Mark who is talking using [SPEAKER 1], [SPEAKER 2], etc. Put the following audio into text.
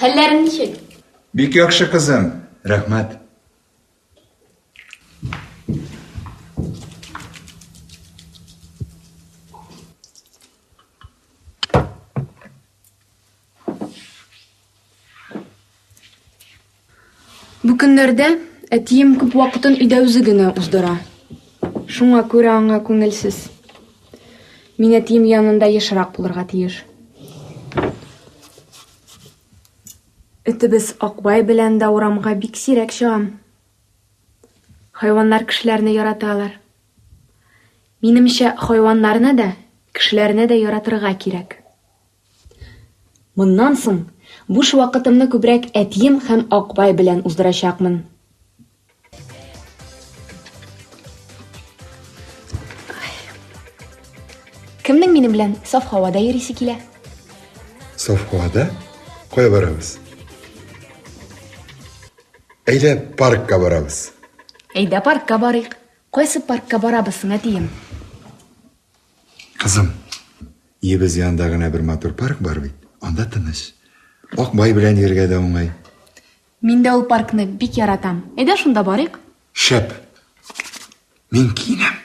[SPEAKER 1] Хәлләрең ничек?
[SPEAKER 2] Бик яхшы, кызым. Рәхмәт.
[SPEAKER 3] Бу көннәрдә әтием күп вакытын өйдә үзе генә уздыра. Шуңа күрә аңа күңелсез. Мин әтием янында ешрак булырга тиеш. Өтебез Акбай белән дә урамга бик сирәк чыгам. Хайваннар кешеләрне яраталар. Минемчә, хайваннарны да, кешеләрне дә яратырга кирәк. Моннан соң буш вакытымны күбрәк әтием һәм Акбай белән уздырачакмын. Кемнең минем белән саф һавада йөрисе килә?
[SPEAKER 2] Саф һавада? Кая барабыз? Әйдә, паркка барабыз.
[SPEAKER 3] Әйдә паркка барыйк. Кайсы паркка барабыз, әтием?
[SPEAKER 2] Кызым, ебез янда гына бер матур парк бар бит. Анда тыныч. Акбай белән йөргә дә уңай.
[SPEAKER 3] Мин дә ул паркны бик яратам. Әйдә шунда барыйк.
[SPEAKER 2] Шәп. Мин киенәм.